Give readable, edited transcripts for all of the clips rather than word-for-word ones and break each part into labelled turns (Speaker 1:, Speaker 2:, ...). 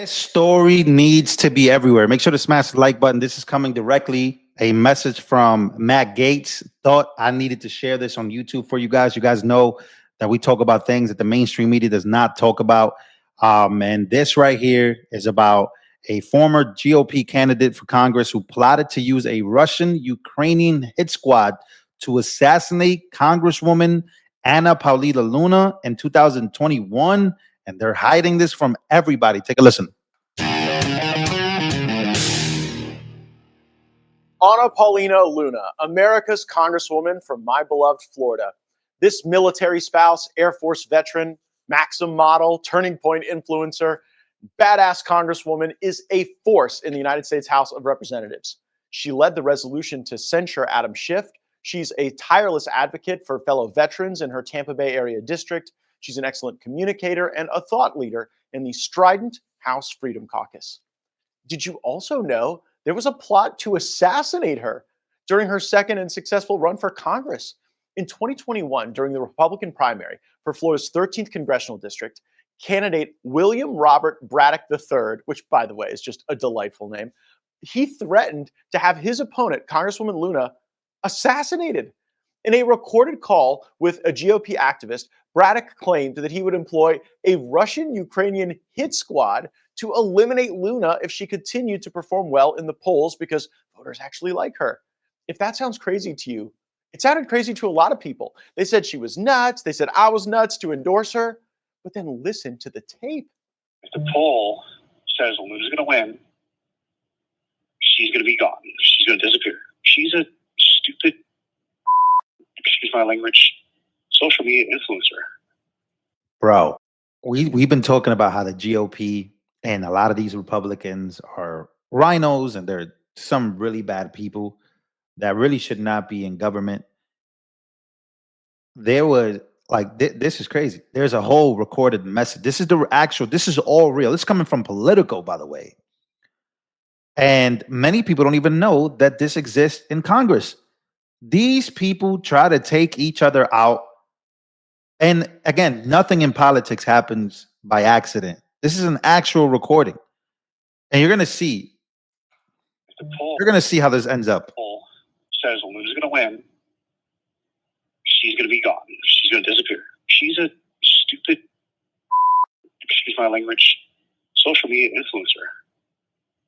Speaker 1: This story needs to be everywhere. Make sure to smash the like button. This is coming directly, a message from Matt Gaetz. Thought I needed to share this on YouTube for you guys. You guys know that we talk about things that the mainstream media does not talk about. And this right here is about a former GOP candidate for Congress who plotted to use a Russian-Ukrainian hit squad to assassinate Congresswoman Anna Paulina Luna in 2021. And they're hiding this from everybody. Take a listen.
Speaker 2: Anna Paulina Luna, America's Congresswoman from my beloved Florida. This military spouse, Air Force veteran, Maxim model, turning point influencer, badass Congresswoman is a force in the United States House of Representatives. She led the resolution to censure Adam Schiff. She's a tireless advocate for fellow veterans in her Tampa Bay area district. She's an excellent communicator and a thought leader in the strident House Freedom Caucus. Did you also know there was a plot to assassinate her during her second and successful run for Congress? In 2021, during the Republican primary for Florida's 13th congressional district, candidate William Robert Braddock III, which, by the way, is just a delightful name, he threatened to have his opponent, Congresswoman Luna, assassinated. In a recorded call with a GOP activist, Braddock claimed that he would employ a Russian-Ukrainian hit squad to eliminate Luna if she continued to perform well in the polls because voters actually like her. If that sounds crazy to you, it sounded crazy to a lot of people. They said she was nuts. They said I was nuts to endorse her. But then listen to the tape.
Speaker 3: If the poll says Luna's going to win, she's going to be gone. She's going to disappear. She's a stupid, excuse my language, social media influencer.
Speaker 1: Bro, we've been talking about how the GOP and a lot of these Republicans are rhinos and they're some really bad people that really should not be in government. There was like, this is crazy. There's a whole recorded message. This is this is all real. This is coming from Politico, by the way. And many people don't even know that this exists in Congress. These people try to take each other out. And again, nothing in politics happens by accident. This is an actual recording. And you're going to see. You're going to see how this ends up.
Speaker 3: The poll says Luna's going to win. She's going to be gone. She's going to disappear. She's a stupid, excuse my language, social media influencer.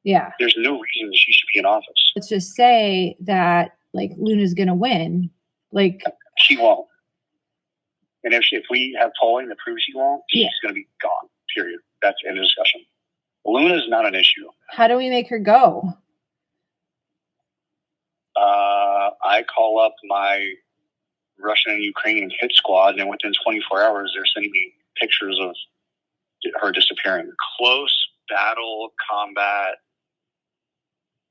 Speaker 4: Yeah.
Speaker 3: There's no reason she should be in office.
Speaker 4: Let's just say that, like, Luna's going to win. Like,
Speaker 3: she won't. And if we have polling that proves she won't, she's going to be gone, period. That's end of discussion. Luna's not an issue.
Speaker 4: How do we make her go?
Speaker 3: I call up my Russian and Ukrainian hit squad, and within 24 hours, they're sending me pictures of her disappearing. Close battle, combat,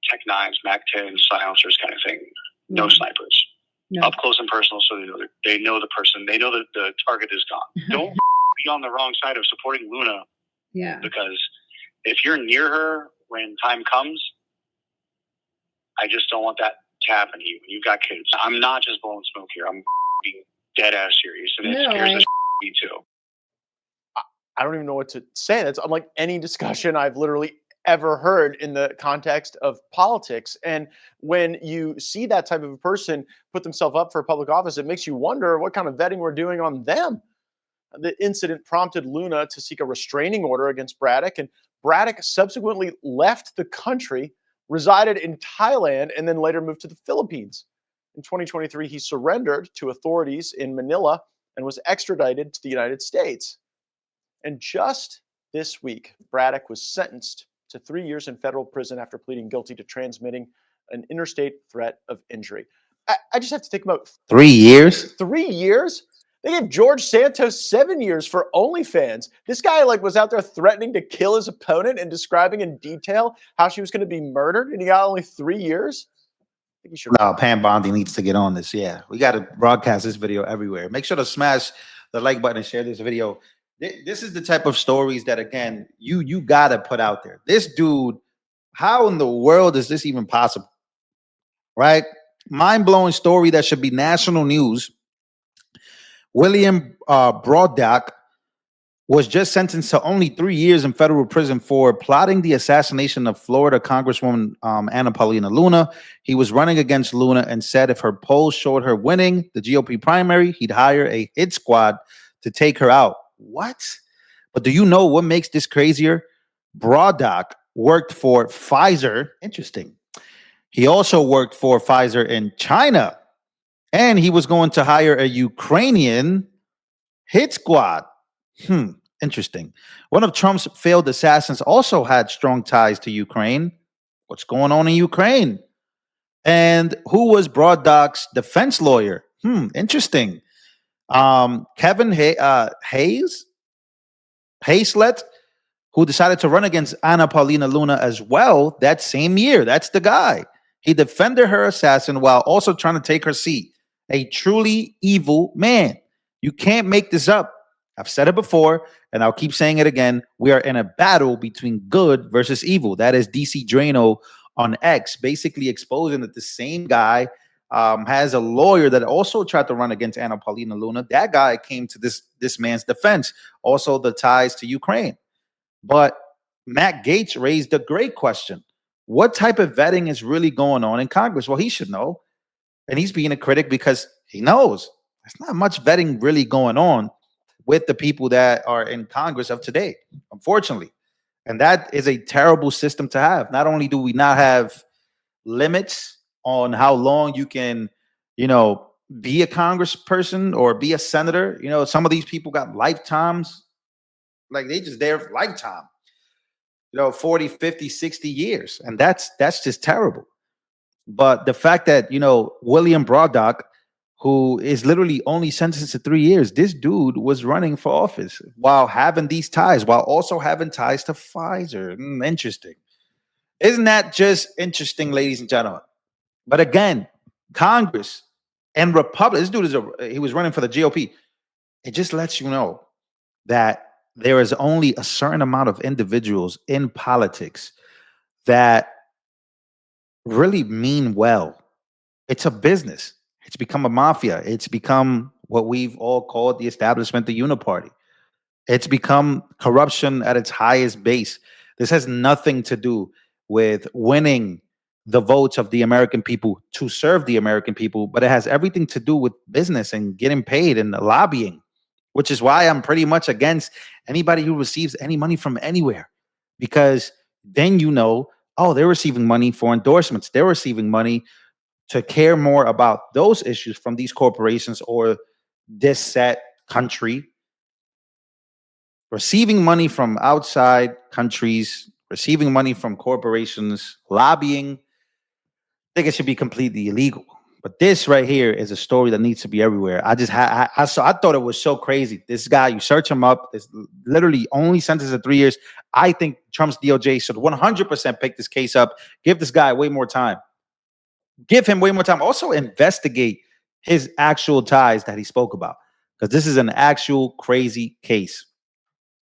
Speaker 3: Tech 9s, Mac 10, silencers kind of thing. No snipers. No. Up close and personal, so they know the person. They know that the target is gone. Don't be on the wrong side of supporting Luna.
Speaker 4: Yeah.
Speaker 3: Because if you're near her when time comes, I just don't want that to happen to you. You've got kids. I'm not just blowing smoke here. I'm being dead ass serious, and it scares the me too.
Speaker 2: I don't even know what to say. That's unlike any discussion I've literally ever heard in the context of politics. And when you see that type of a person put themselves up for public office, it makes you wonder what kind of vetting we're doing on them. The incident prompted Luna to seek a restraining order against Braddock, and Braddock subsequently left the country, resided in Thailand, and then later moved to the Philippines. In 2023, he surrendered to authorities in Manila and was extradited to the United States. And just this week, Braddock was sentenced to 3 years in federal prison after pleading guilty to transmitting an interstate threat of injury. I just have to think about
Speaker 1: 3 years.
Speaker 2: 3 years? They gave George Santos 7 years for OnlyFans. This guy was out there threatening to kill his opponent and describing in detail how she was going to be murdered, and he got only 3 years. I think he should.
Speaker 1: No, Pam Bondi needs to get on this. Yeah, we got to broadcast this video everywhere. Make sure to smash the like button and share this video. This is the type of stories that, again, you got to put out there. This dude, how in the world is this even possible? Right? Mind-blowing story that should be national news. William Braddock was just sentenced to only 3 years in federal prison for plotting the assassination of Florida Congresswoman Anna Paulina Luna. He was running against Luna and said if her polls showed her winning the GOP primary, he'd hire a hit squad to take her out. What? But do you know what makes this crazier? Broadock worked for Pfizer. Interesting. He also worked for Pfizer in China. And he was going to hire a Ukrainian hit squad. Interesting. One of Trump's failed assassins also had strong ties to Ukraine. What's going on in Ukraine? And who was Broadock's defense lawyer? Interesting. Kevin Hayslett, who decided to run against Anna Paulina Luna as well that same year. That's the guy. He defended her assassin while also trying to take her seat. A truly evil man. You can't make this up. I've said it before, and I'll keep saying it again. We are in a battle between good versus evil. That is DC Drano on X, basically exposing that the same guy has a lawyer that also tried to run against Anna Paulina Luna. That guy came to this man's defense. Also, the ties to Ukraine. But Matt Gaetz raised a great question. What type of vetting is really going on in Congress? Well, he should know. And he's being a critic because he knows there's not much vetting really going on with the people that are in Congress of today, unfortunately. And that is a terrible system to have. Not only do we not have limits on how long you can, be a congressperson or be a senator. Some of these people got lifetimes. Like they just there for lifetime, 40, 50, 60 years. And that's just terrible. But the fact that, William Broadock, who is literally only sentenced to 3 years, this dude was running for office while having these ties, while also having ties to Pfizer. Interesting. Isn't that just interesting, ladies and gentlemen? But again, Congress and Republic, this dude he was running for the GOP. It just lets you know that there is only a certain amount of individuals in politics that really mean well. It's a business. It's become a mafia. It's become what we've all called the establishment, the uniparty. It's become corruption at its highest base. This has nothing to do with winning the votes of the American people to serve the American people, but it has everything to do with business and getting paid and lobbying, which is why I'm pretty much against anybody who receives any money from anywhere, because then they're receiving money for endorsements. They're receiving money to care more about those issues from these corporations or this set country. Receiving money from outside countries, receiving money from corporations, lobbying, I think it should be completely illegal. But this right here is a story that needs to be everywhere. I thought it was so crazy. This guy, you search him up, it's literally only sentenced to 3 years. I think Trump's DOJ should 100% pick this case up, give this guy way more time. Give him way more time. Also investigate his actual ties that he spoke about, because this is an actual crazy case.